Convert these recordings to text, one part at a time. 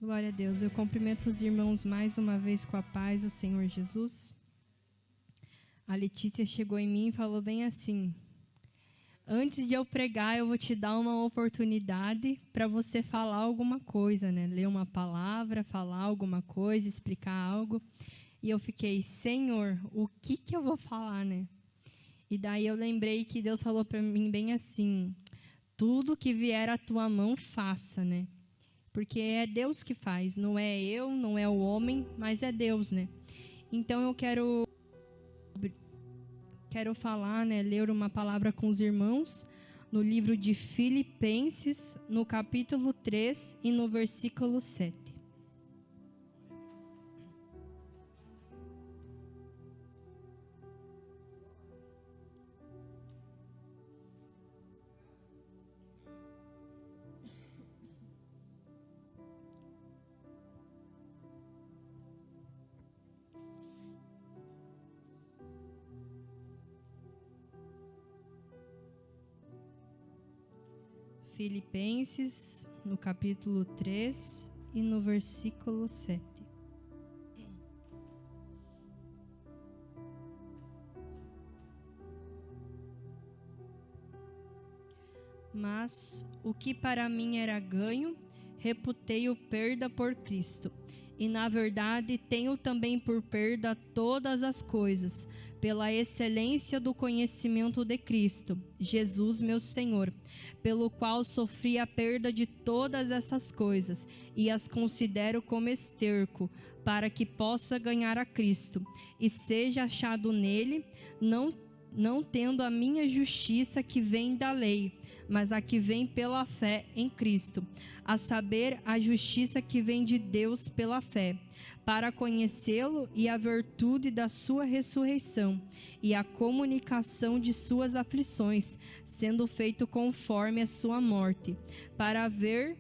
Glória a Deus. Eu cumprimento os irmãos mais uma vez com a paz do Senhor Jesus. A Letícia chegou em mim e falou bem assim: antes de eu pregar, eu vou te dar uma oportunidade para você falar alguma coisa, né? Ler uma palavra, falar alguma coisa, explicar algo. E eu fiquei, Senhor, o que eu vou falar, né? E daí eu lembrei que Deus falou para mim bem assim: tudo que vier à tua mão, faça, né? Porque é Deus que faz, não é eu, não é o homem, mas é Deus, né? Então eu quero falar, né, ler uma palavra com os irmãos no livro de Filipenses, no capítulo 3 e no versículo 7. Filipenses, no capítulo 3 e no versículo 7. Mas o que para mim era ganho, reputei-o perda por Cristo. E na verdade tenho também por perda todas as coisas, pela excelência do conhecimento de Cristo, Jesus meu Senhor, pelo qual sofri a perda de todas essas coisas, e as considero como esterco, para que possa ganhar a Cristo, e seja achado nele, não tendo a minha justiça que vem da lei, mas a que vem pela fé em Cristo, a saber, a justiça que vem de Deus pela fé, para conhecê-lo e a virtude da sua ressurreição e a comunicação de suas aflições, sendo feito conforme a sua morte, para ver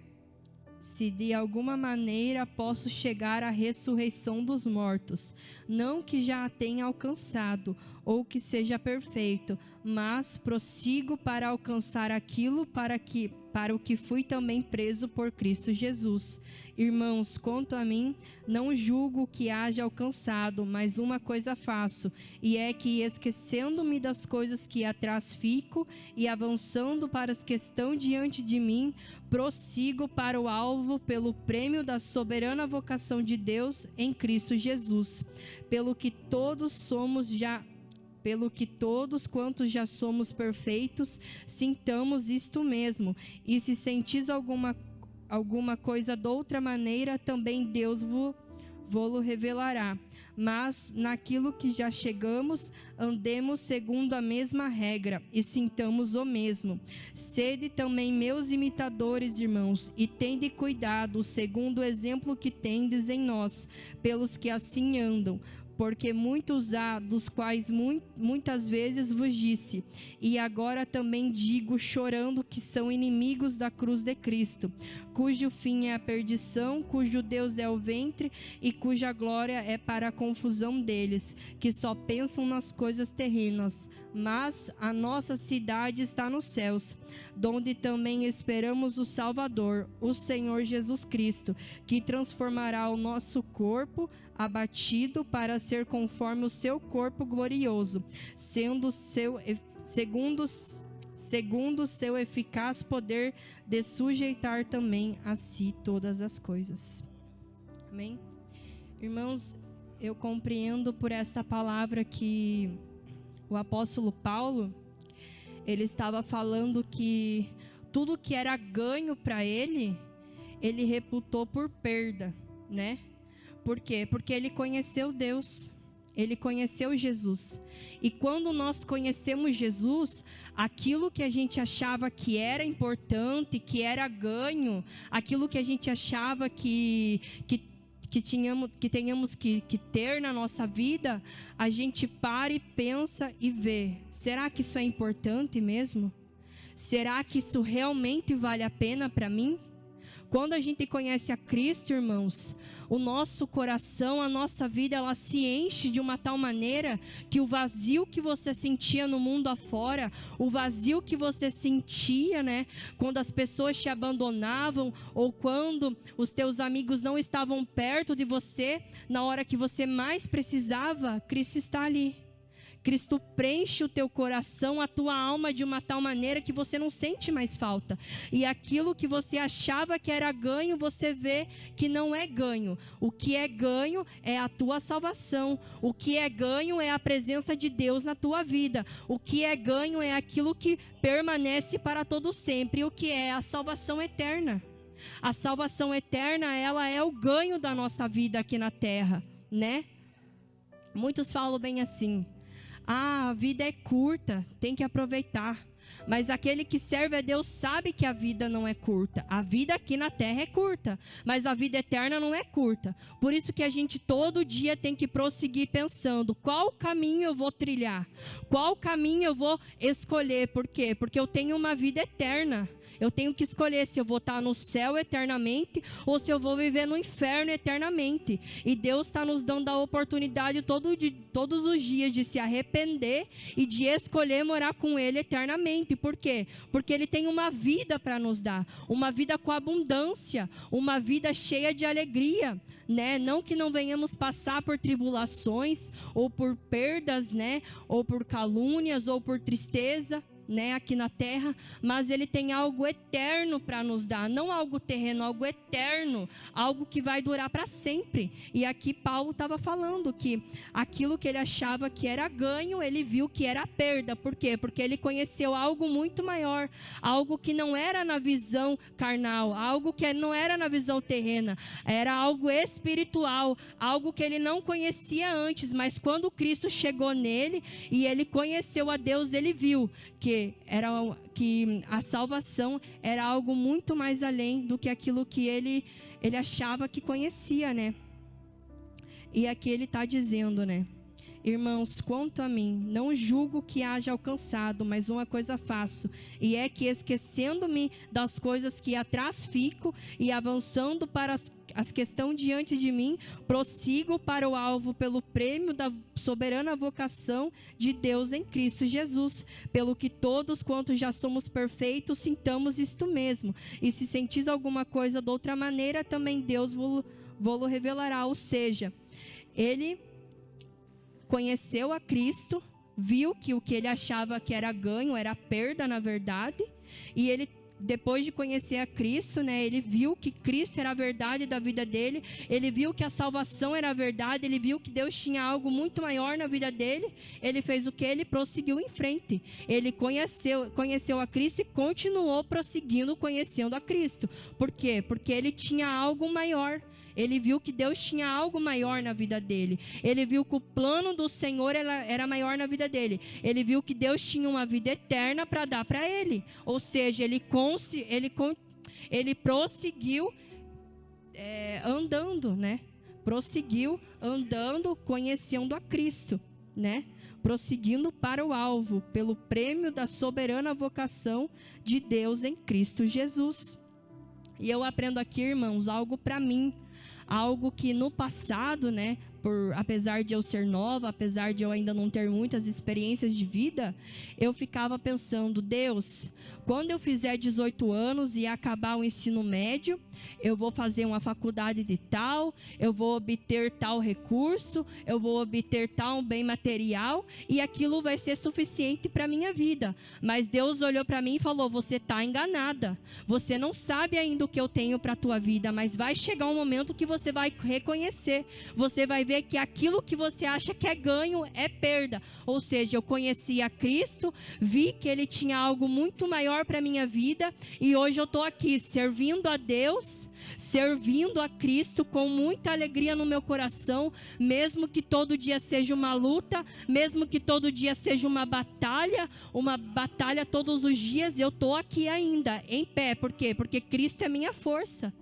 se de alguma maneira posso chegar à ressurreição dos mortos, não que já a tenha alcançado, ou que seja perfeito, mas prossigo para alcançar aquilo para o que fui também preso por Cristo Jesus. Irmãos, quanto a mim, não julgo que haja alcançado, mas uma coisa faço, e é que, esquecendo-me das coisas que atrás fico, e avançando para as que estão diante de mim, prossigo para o alvo pelo prêmio da soberana vocação de Deus em Cristo Jesus, pelo que todos quantos já somos perfeitos, sintamos isto mesmo, e se sentis alguma coisa de outra maneira, também Deus vô-lo revelará. Mas naquilo que já chegamos, andemos segundo a mesma regra e sintamos o mesmo. Sede também meus imitadores, irmãos, e tende cuidado, segundo o exemplo que tendes em nós, pelos que assim andam. Porque muitos há, dos quais muitas vezes vos disse, e agora também digo, chorando, que são inimigos da cruz de Cristo, cujo fim é a perdição, cujo Deus é o ventre, e cuja glória é para a confusão deles, que só pensam nas coisas terrenas. Mas a nossa cidade está nos céus, donde também esperamos o Salvador, o Senhor Jesus Cristo, que transformará o nosso corpo abatido para ser conforme o seu corpo glorioso, segundo o seu eficaz poder de sujeitar também a si todas as coisas. Amém? Irmãos, eu compreendo por esta palavra que o apóstolo Paulo, ele estava falando que tudo que era ganho para ele reputou por perda, né? Por quê? Porque ele conheceu Deus, ele conheceu Jesus. E quando nós conhecemos Jesus, aquilo que a gente achava que era importante, que era ganho, aquilo que a gente achava que tenhamos que ter na nossa vida, a gente para e pensa e vê: será que isso é importante mesmo? Será que isso realmente vale a pena para mim? Quando a gente conhece a Cristo, irmãos, o nosso coração, a nossa vida, ela se enche de uma tal maneira que o vazio que você sentia no mundo afora, o vazio que você sentia, né, quando as pessoas te abandonavam ou quando os teus amigos não estavam perto de você, na hora que você mais precisava, Cristo está ali. Cristo preenche o teu coração, a tua alma de uma tal maneira que você não sente mais falta. E aquilo que você achava que era ganho, você vê que não é ganho. O que é ganho é a tua salvação. O que é ganho é a presença de Deus na tua vida. O que é ganho é aquilo que permanece para todo sempre. O que é a salvação eterna. A salvação eterna, ela é o ganho da nossa vida aqui na terra, né? Muitos falam bem assim: a vida é curta, tem que aproveitar. Mas aquele que serve a Deus sabe que a vida não é curta. A vida aqui na terra é curta, mas a vida eterna não é curta. Por isso que a gente todo dia tem que prosseguir pensando: qual caminho eu vou trilhar? Qual caminho eu vou escolher? Por quê? Porque eu tenho uma vida eterna. Eu tenho que escolher se eu vou estar no céu eternamente ou se eu vou viver no inferno eternamente. E Deus está nos dando a oportunidade todos os dias de se arrepender e de escolher morar com Ele eternamente. Por quê? Porque Ele tem uma vida para nos dar. Uma vida com abundância. Uma vida cheia de alegria. Né? Não que não venhamos passar por tribulações ou por perdas, né? Ou por calúnias ou por tristeza, né, aqui na terra, mas Ele tem algo eterno para nos dar, não algo terreno, algo eterno, algo que vai durar para sempre. E aqui Paulo estava falando que aquilo que ele achava que era ganho, ele viu que era perda. Por quê? Porque ele conheceu algo muito maior, algo que não era na visão carnal, algo que não era na visão terrena, era algo espiritual, algo que ele não conhecia antes, mas quando Cristo chegou nele e ele conheceu a Deus, ele viu que a salvação era algo muito mais além do que aquilo que ele achava que conhecia, né? E aqui ele está dizendo, né? Irmãos, quanto a mim, não julgo que haja alcançado, mas uma coisa faço, e é que esquecendo-me das coisas que atrás fico e avançando para as que estão diante de mim, prossigo para o alvo pelo prêmio da soberana vocação de Deus em Cristo Jesus. Pelo que todos quantos já somos perfeitos, sintamos isto mesmo. E se sentis alguma coisa de outra maneira, também Deus vos revelará. Ou seja, ele conheceu a Cristo, viu que o que ele achava que era ganho era perda na verdade, e ele, depois de conhecer a Cristo, né, ele viu que Cristo era a verdade da vida dele, ele viu que a salvação era a verdade, ele viu que Deus tinha algo muito maior na vida dele. Ele fez o que? Ele prosseguiu em frente. Ele conheceu a Cristo e continuou prosseguindo conhecendo a Cristo. Por quê? Porque ele tinha algo maior. Ele viu que Deus tinha algo maior na vida dele. Ele viu que o plano do Senhor era maior na vida dele. Ele viu que Deus tinha uma vida eterna para dar para ele. Ou seja, ele prosseguiu andando, né? Prosseguiu andando, conhecendo a Cristo, né? Prosseguindo para o alvo, pelo prêmio da soberana vocação de Deus em Cristo Jesus. E eu aprendo aqui, irmãos, algo para mim. Algo que no passado, né, apesar de eu ser nova, apesar de eu ainda não ter muitas experiências de vida, eu ficava pensando: Deus, quando eu fizer 18 anos e acabar o ensino médio, eu vou fazer uma faculdade de tal, eu vou obter tal recurso, eu vou obter tal bem material, e aquilo vai ser suficiente para a minha vida. Mas Deus olhou para mim e falou: você está enganada, você não sabe ainda o que eu tenho para a tua vida, mas vai chegar um momento que você vai reconhecer, você vai ver que aquilo que você acha que é ganho é perda. Ou seja, eu conheci a Cristo, vi que Ele tinha algo muito maior para a minha vida, e hoje eu estou aqui servindo a Deus, servindo a Cristo com muita alegria no meu coração, mesmo que todo dia seja uma luta, mesmo que todo dia seja uma batalha todos os dias, eu estou aqui ainda, em pé. Por quê? Porque Cristo é minha força.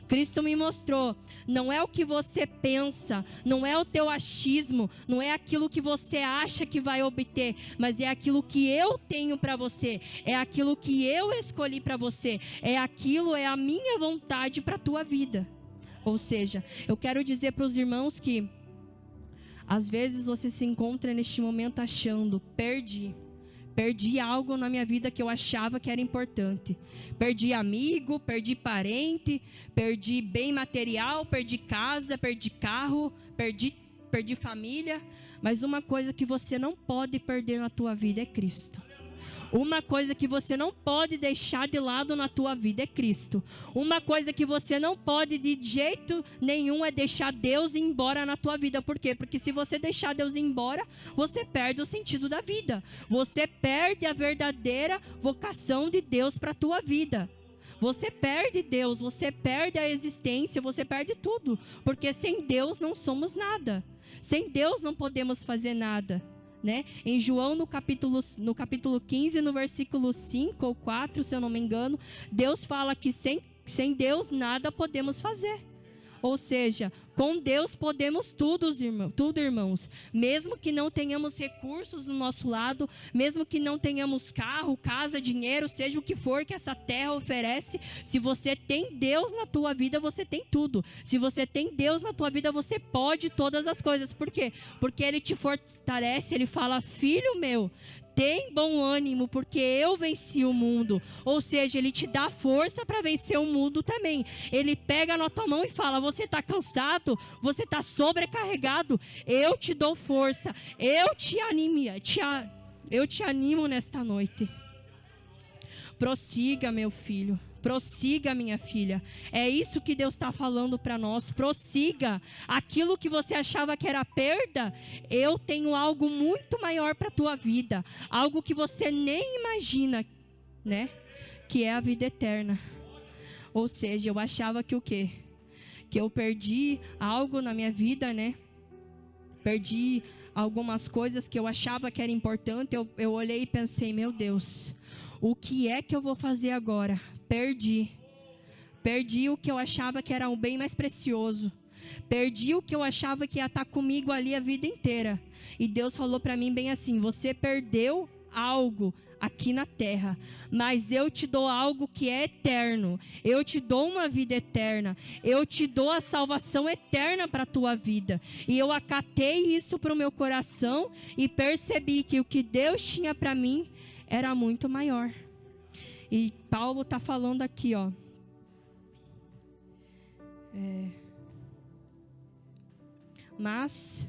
Cristo me mostrou, não é o que você pensa, não é o teu achismo, não é aquilo que você acha que vai obter, mas é aquilo que eu tenho para você, é aquilo que eu escolhi para você, é a minha vontade para a tua vida. Ou seja, eu quero dizer para os irmãos que às vezes você se encontra neste momento achando, perdi algo na minha vida que eu achava que era importante. Perdi amigo, perdi parente, perdi bem material, perdi casa, perdi carro, perdi família. Mas uma coisa que você não pode perder na tua vida é Cristo. Uma coisa que você não pode deixar de lado na tua vida é Cristo. Uma coisa que você não pode de jeito nenhum é deixar Deus ir embora na tua vida. Por quê? Porque se você deixar Deus ir embora, você perde o sentido da vida. Você perde a verdadeira vocação de Deus para a tua vida. Você perde Deus, você perde a existência, você perde tudo. Porque sem Deus não somos nada. Sem Deus não podemos fazer nada. Né? Em João, no capítulo 15, no versículo 5 ou 4, se eu não me engano, Deus fala que sem Deus nada podemos fazer. Ou seja, com Deus podemos tudo, irmãos. Mesmo que não tenhamos recursos do nosso lado, mesmo que não tenhamos carro, casa, dinheiro, seja o que for que essa terra oferece, se você tem Deus na tua vida, você tem tudo. Se você tem Deus na tua vida, você pode todas as coisas. Por quê? Porque Ele te fortalece, Ele fala, filho meu, tem bom ânimo, porque eu venci o mundo. Ou seja, Ele te dá força para vencer o mundo também. Ele pega na tua mão e fala, você está cansado? Você está sobrecarregado? Eu te dou força. Eu te animo nesta noite. Prossiga, meu filho. Prossiga, minha filha. É isso que Deus está falando para nós. Prossiga. Aquilo que você achava que era perda, eu tenho algo muito maior para a tua vida. Algo que você nem imagina, né? Que é a vida eterna. Ou seja, eu achava que o quê? Que eu perdi algo na minha vida, né? Perdi algumas coisas que eu achava que era importante. Eu olhei e pensei, meu Deus, o que é que eu vou fazer agora? Perdi o que eu achava que era o bem mais precioso. Perdi o que eu achava que ia estar comigo ali a vida inteira. E Deus falou para mim bem assim, você perdeu algo aqui na terra, mas eu te dou algo que é eterno. Eu te dou uma vida eterna. Eu te dou a salvação eterna para a tua vida. E eu acatei isso para o meu coração e percebi que o que Deus tinha para mim era muito maior. E Paulo está falando aqui, ó. Mas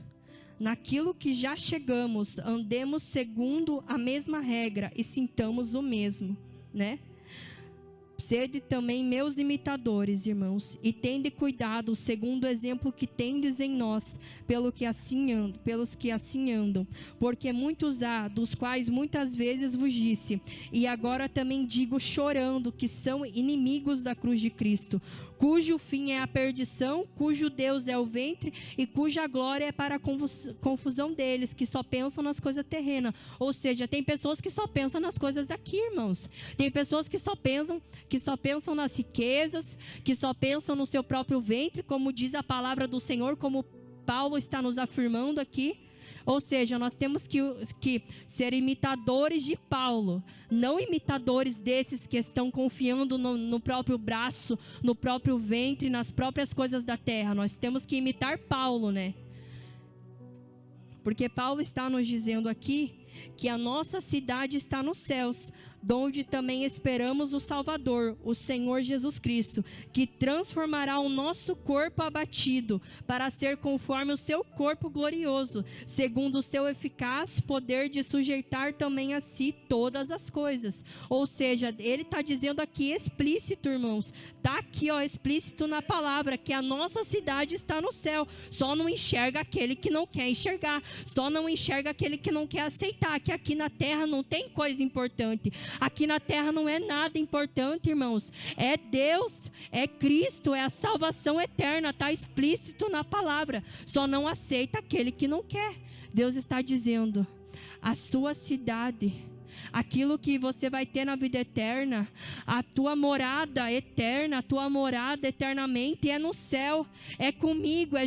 naquilo que já chegamos, andemos segundo a mesma regra e sintamos o mesmo, né? Sede também meus imitadores, irmãos, e tende cuidado, segundo o exemplo que tendes em nós, pelos que assim andam, porque muitos há, dos quais muitas vezes vos disse, e agora também digo chorando, que são inimigos da cruz de Cristo, cujo fim é a perdição, cujo Deus é o ventre, e cuja glória é para a confusão deles, que só pensam nas coisas terrenas. Ou seja, tem pessoas que só pensam nas coisas daqui, irmãos. Tem pessoas que só pensam nas riquezas, que só pensam no seu próprio ventre, como diz a palavra do Senhor, como Paulo está nos afirmando aqui. Ou seja, nós temos que ser imitadores de Paulo, não imitadores desses que estão confiando no próprio braço, no próprio ventre, nas próprias coisas da terra. Nós temos que imitar Paulo, né? Porque Paulo está nos dizendo aqui que a nossa cidade está nos céus, donde também esperamos o Salvador, o Senhor Jesus Cristo, que transformará o nosso corpo abatido, para ser conforme o seu corpo glorioso, segundo o seu eficaz poder de sujeitar também a si todas as coisas. Ou seja, ele está dizendo aqui explícito, irmãos, está aqui, ó, explícito na palavra, que a nossa cidade está no céu, só não enxerga aquele que não quer enxergar, só não enxerga aquele que não quer aceitar, que aqui na terra não tem coisa importante. Aqui na terra não é nada importante, irmãos. É Deus, é Cristo, é a salvação eterna. Está explícito na palavra. Só não aceita aquele que não quer. Deus está dizendo, a sua cidade, aquilo que você vai ter na vida eterna, a tua morada eterna, a tua morada eternamente é no céu, é comigo, é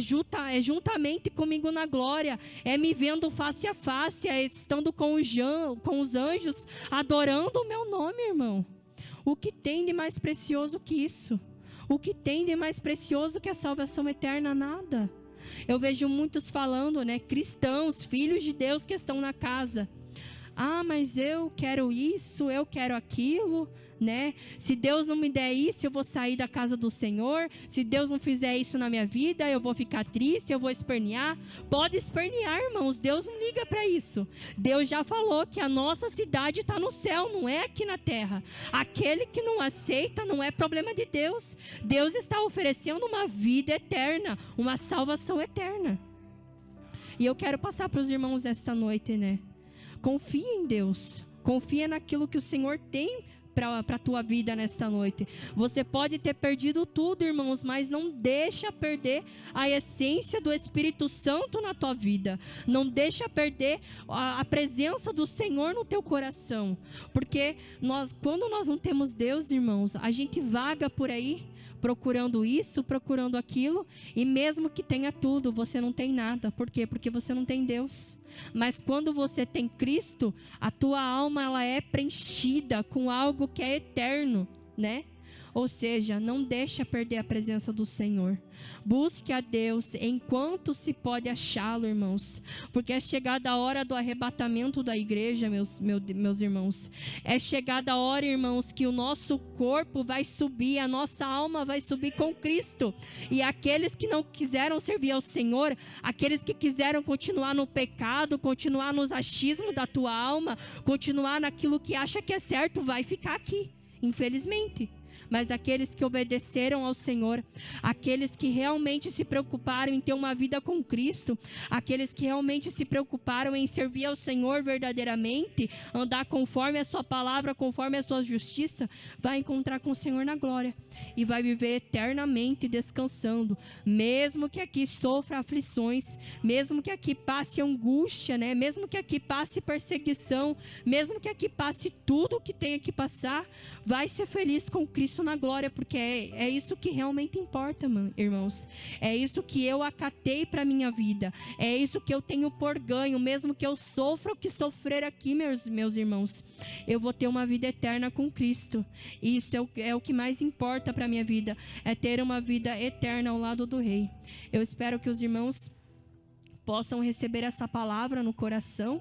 juntamente comigo na glória, é me vendo face a face, é estando com os anjos, adorando o meu nome, irmão. O que tem de mais precioso que isso? O que tem de mais precioso que a salvação eterna? Nada. Eu vejo muitos falando, né, cristãos, filhos de Deus que estão na casa. Ah, mas eu quero isso, eu quero aquilo, né? Se Deus não me der isso, eu vou sair da casa do Senhor. Se Deus não fizer isso na minha vida, eu vou ficar triste, eu vou espernear. Pode espernear, irmãos, Deus não liga para isso. Deus já falou que a nossa cidade está no céu, não é aqui na terra. Aquele que não aceita não é problema de Deus. Deus está oferecendo uma vida eterna, uma salvação eterna. E eu quero passar para os irmãos esta noite, né? Confia em Deus, confia naquilo que o Senhor tem para a tua vida nesta noite. Você pode ter perdido tudo, irmãos, mas não deixa perder a essência do Espírito Santo na tua vida. Não deixa perder a presença do Senhor no teu coração. Porque quando nós não temos Deus, irmãos, a gente vaga por aí, procurando isso, procurando aquilo, e mesmo que tenha tudo, você não tem nada. Por quê? Porque você não tem Deus. Mas quando você tem Cristo, a tua alma ela é preenchida com algo que é eterno, né? Ou seja, não deixa perder a presença do Senhor. Busque a Deus enquanto se pode achá-lo, irmãos. Porque é chegada a hora do arrebatamento da igreja, meus irmãos. É chegada a hora, irmãos, que o nosso corpo vai subir, a nossa alma vai subir com Cristo. E aqueles que não quiseram servir ao Senhor, aqueles que quiseram continuar no pecado, continuar nos achismos da tua alma, continuar naquilo que acha que é certo, vai ficar aqui, infelizmente. Mas aqueles que obedeceram ao Senhor, aqueles que realmente se preocuparam em ter uma vida com Cristo, aqueles que realmente se preocuparam em servir ao Senhor verdadeiramente, andar conforme a sua palavra, conforme a sua justiça, vai encontrar com o Senhor na glória e vai viver eternamente descansando, mesmo que aqui sofra aflições, mesmo que aqui passe angústia, né? Mesmo que aqui passe perseguição, mesmo que aqui passe tudo o que tem que passar, vai ser feliz com Cristo na glória, porque é isso que realmente importa, irmãos. É isso que eu acatei para minha vida, é isso que eu tenho por ganho, mesmo que eu sofra o que sofrer aqui, meus irmãos, eu vou ter uma vida eterna com Cristo. Isso é o que mais importa para minha vida, é ter uma vida eterna ao lado do Rei. Eu espero que os irmãos possam receber essa palavra no coração